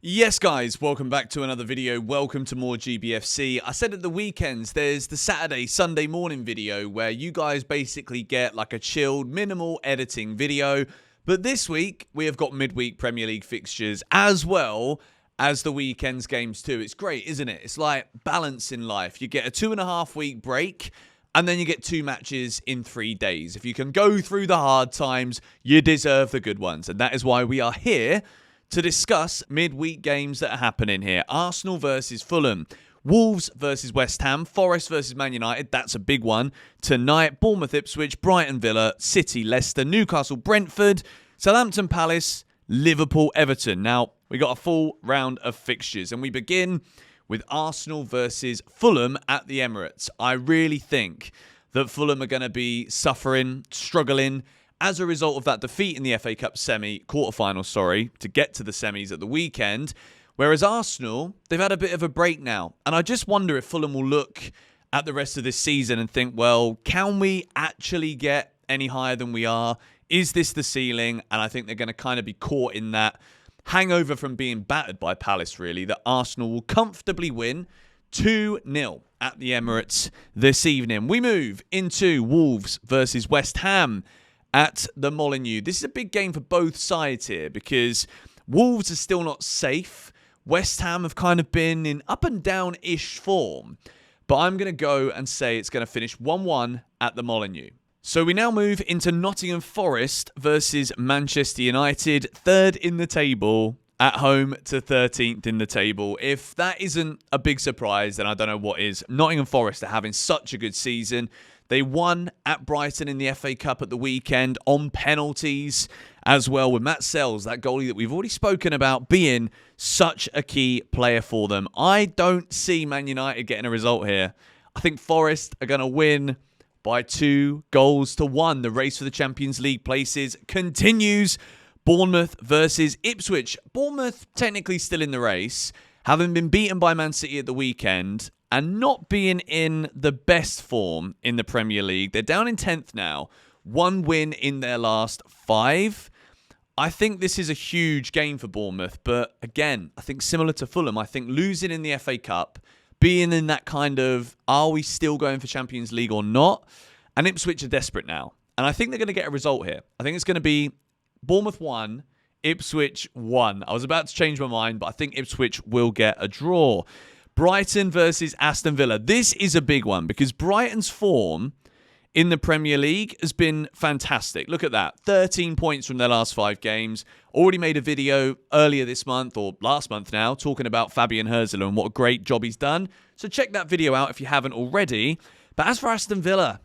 Yes, guys, welcome back to another video. Welcome to MORE GBFC. I said at the weekends, there's the Saturday, Sunday morning video where you guys basically get like a chilled, minimal editing video. But this week, we have got midweek Premier League fixtures as well as the weekend's games too. It's great, isn't it? It's like balance in life. You get a 2.5 week break and then you get 2 matches in 3 days. If you can go through the hard times, you deserve the good ones. And that is why we are here to discuss midweek games that are happening here. Arsenal versus Fulham, Wolves versus West Ham, Forest versus Man Utd. That's a big one. Tonight, Bournemouth, Ipswich, Brighton, Villa, City, Leicester, Newcastle, Brentford, Southampton, Palace, Liverpool, Everton. Now, we got a full round of fixtures and we begin with Arsenal versus Fulham at the Emirates. I really think that Fulham are going to be suffering, struggling, as a result of that defeat in the FA Cup quarter-final, to get to the semis at the weekend. Whereas Arsenal, they've had a bit of a break now. And I just wonder if Fulham will look at the rest of this season and think, well, can we actually get any higher than we are? Is this the ceiling? And I think they're going to kind of be caught in that hangover from being battered by Palace, really, that Arsenal will comfortably win 2-0 at the Emirates this evening. We move into Wolves versus West Ham at the Molineux. This is a big game for both sides here because Wolves are still not safe. West Ham have kind of been in up and down-ish form. But I'm going to go and say it's going to finish 1-1 at the Molineux. So we now move into Nottingham Forest versus Manchester United, 3rd in the table, at home to 13th in the table. If that isn't a big surprise, then I don't know what is. Nottingham Forest are having such a good season. They won at Brighton in the FA Cup at the weekend on penalties as well, with Matt Sells, that goalie that we've already spoken about, being such a key player for them. I don't see Man United getting a result here. I think Forest are going to win by 2-1. The race for the Champions League places continues. Bournemouth versus Ipswich. Bournemouth technically still in the race, having been beaten by Man City at the weekend and not being in the best form in the Premier League. They're down in 10th now. 1 win in their last 5. I think this is a huge game for Bournemouth. But again, I think similar to Fulham, I think losing in the FA Cup, being in that kind of, are we still going for Champions League or not? And Ipswich are desperate now. And I think they're going to get a result here. I think it's going to be Bournemouth 1, Ipswich 1. I was about to change my mind, but I think Ipswich will get a draw. Brighton versus Aston Villa. This is a big one because Brighton's form in the Premier League has been fantastic. Look at that. 13 points from their last 5 games. Already made a video earlier this month, or last month now, talking about Fabian Herzler and what a great job he's done. So check that video out if you haven't already. But as for Aston Villa,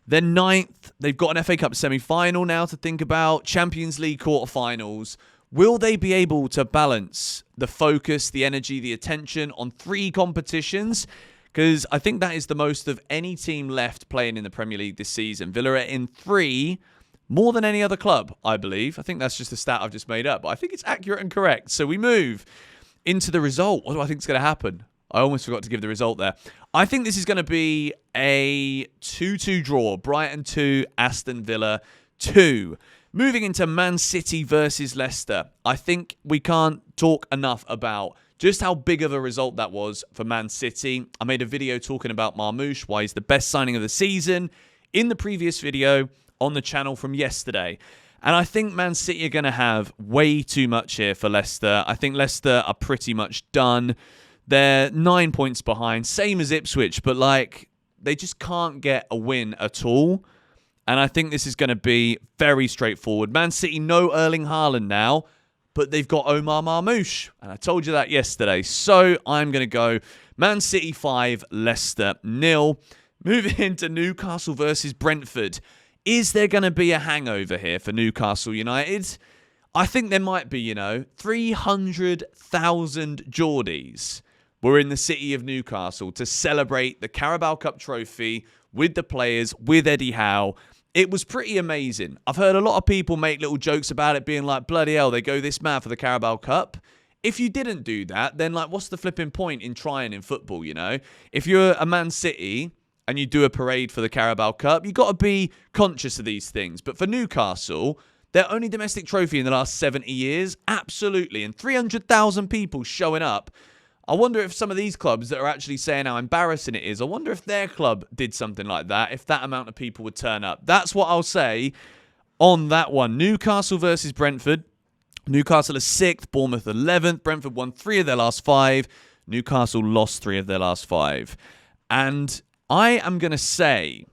they're 9th. They've got an FA Cup semi-final now to think about. Champions League quarter-finals. Will they be able to balance the focus, the energy, the attention on 3 competitions? Because I think that is the most of any team left playing in the Premier League this season. Villa are in 3, more than any other club, I believe. I think that's just a stat I've just made up, but I think it's accurate and correct. So we move into the result. What do I think is going to happen? I almost forgot to give the result there. I think this is going to be a 2-2 draw. Brighton 2, Aston Villa 2. Moving into Man City versus Leicester. I think we can't talk enough about just how big of a result that was for Man City. I made a video talking about Marmoush, why he's the best signing of the season, in the previous video on the channel from yesterday. And I think Man City are going to have way too much here for Leicester. I think Leicester are pretty much done. They're 9 points behind, same as Ipswich, but they just can't get a win at all. And I think this is going to be very straightforward. Man City, no Erling Haaland now, but they've got Omar Marmoush. And I told you that yesterday. So I'm going to go Man City 5, Leicester 0. Moving into Newcastle versus Brentford. Is there going to be a hangover here for Newcastle United? I think there might be, 300,000 Geordies were in the city of Newcastle to celebrate the Carabao Cup trophy with the players, with Eddie Howe. It was pretty amazing. I've heard a lot of people make little jokes about it being like, bloody hell, they go this mad for the Carabao Cup. If you didn't do that, then what's the flipping point in trying in football, If you're a Man City and you do a parade for the Carabao Cup, you've got to be conscious of these things. But for Newcastle, their only domestic trophy in the last 70 years? Absolutely. And 300,000 people showing up. I wonder if some of these clubs that are actually saying how embarrassing it is, I wonder if their club did something like that, if that amount of people would turn up. That's what I'll say on that one. Newcastle versus Brentford. Newcastle are 6th, Bournemouth 11th. Brentford won 3 of their last 5. Newcastle lost 3 of their last 5. And I am going to say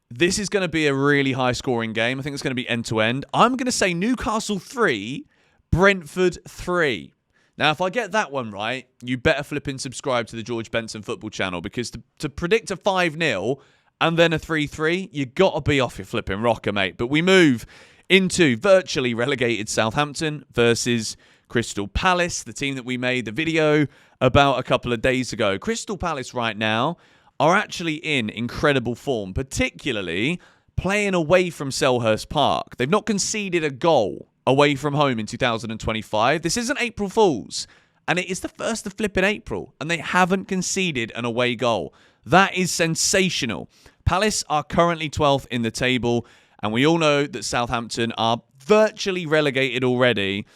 this is going to be a really high-scoring game. I think it's going to be end-to-end. I'm going to say Newcastle 3, Brentford 3. Now, if I get that one right, you better flip and subscribe to the George Benson football channel, because to predict a 5-0 and then a 3-3, you got to be off your flipping rocker, mate. But we move into virtually relegated Southampton versus Crystal Palace, the team that we made the video about a couple of days ago. Crystal Palace right now are actually in incredible form, particularly playing away from Selhurst Park. They've not conceded a goal away from home in 2025. This isn't April Fool's, and it is the 1st of flipping April, and they haven't conceded an away goal. That is sensational. Palace are currently 12th in the table, and we all know that Southampton are virtually relegated already,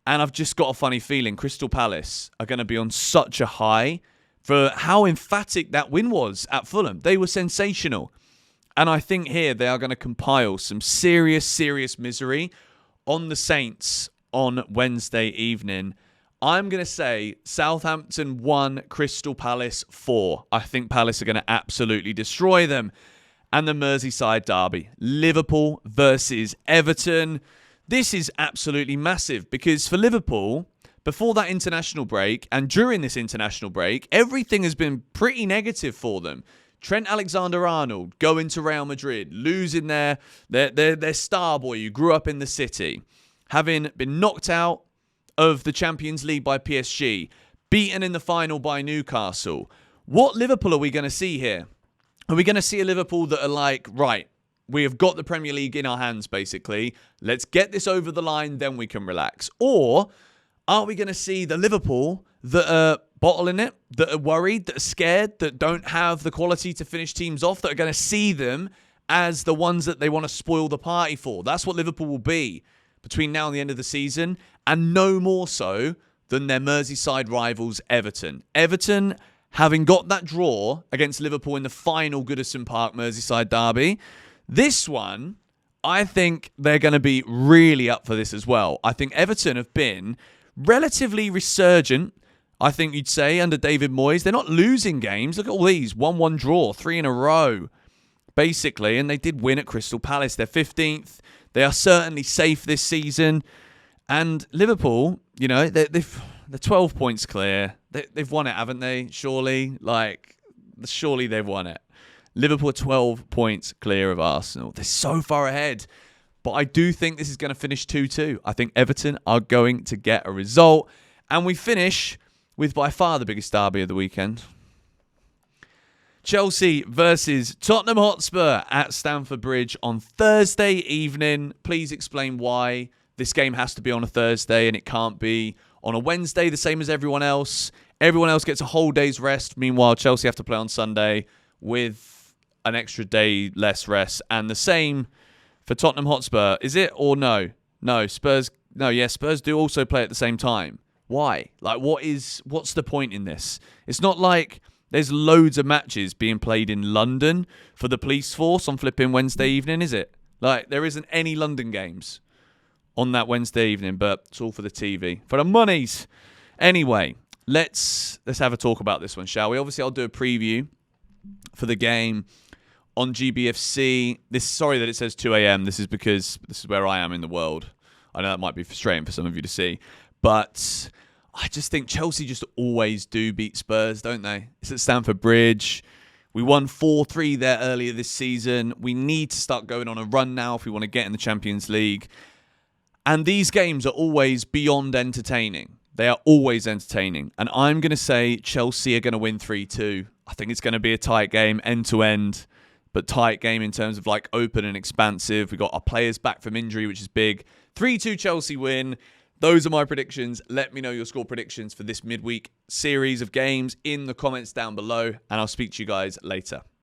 and I've just got a funny feeling Crystal Palace are going to be on such a high for how emphatic that win was at Fulham. They were sensational, and I think here they are going to compile some serious misery on the Saints on Wednesday evening. I'm going to say Southampton 1, Crystal Palace 4. I think Palace are going to absolutely destroy them. And the Merseyside Derby, Liverpool versus Everton. This is absolutely massive, because for Liverpool, before that international break and during this international break, everything has been pretty negative for them. Trent Alexander-Arnold going to Real Madrid, losing their star boy who grew up in the city, having been knocked out of the Champions League by PSG, beaten in the final by Newcastle. What Liverpool are we going to see here? Are we going to see a Liverpool that are like, right, we have got the Premier League in our hands, basically. Let's get this over the line, then we can relax. Or are we going to see the Liverpool that are bottling it, that are worried, that are scared, that don't have the quality to finish teams off, that are going to see them as the ones that they want to spoil the party for? That's what Liverpool will be between now and the end of the season, and no more so than their Merseyside rivals, Everton. Everton, having got that draw against Liverpool in the final Goodison Park Merseyside Derby, this one, I think they're going to be really up for this as well. I think Everton have been relatively resurgent, I think you'd say, under David Moyes. They're not losing games. Look at all these. 1-1 draw, 3 in a row, basically. And they did win at Crystal Palace. They're 15th. They are certainly safe this season. And Liverpool, you know, they're 12 points clear. They've won it, haven't they? Surely they've won it. Liverpool are 12 points clear of Arsenal. They're so far ahead. But I do think this is going to finish 2-2. I think Everton are going to get a result. And we finish with by far the biggest derby of the weekend. Chelsea versus Tottenham Hotspur at Stamford Bridge on Thursday evening. Please explain why this game has to be on a Thursday and it can't be on a Wednesday, the same as everyone else. Everyone else gets a whole day's rest. Meanwhile, Chelsea have to play on Sunday with an extra day less rest. And the same for Tottenham Hotspur. Is it or no? No, Spurs do also play at the same time. Why? Like, what's the point in this? It's not like there's loads of matches being played in London for the police force on flipping Wednesday evening, is it? Like, there isn't any London games on that Wednesday evening, but it's all for the TV. For the monies. Anyway, let's have a talk about this one, shall we? Obviously, I'll do a preview for the game on GBFC. Sorry that it says 2 a.m. This is because this is where I am in the world. I know that might be frustrating for some of you to see. But I just think Chelsea just always do beat Spurs, don't they? It's at Stamford Bridge. We won 4-3 there earlier this season. We need to start going on a run now if we want to get in the Champions League. And these games are always beyond entertaining. They are always entertaining. And I'm going to say Chelsea are going to win 3-2. I think it's going to be a tight game, end to end. But tight game in terms of like open and expansive. We've got our players back from injury, which is big. 3-2 Chelsea win. Those are my predictions. Let me know your score predictions for this midweek series of games in the comments down below, and I'll speak to you guys later.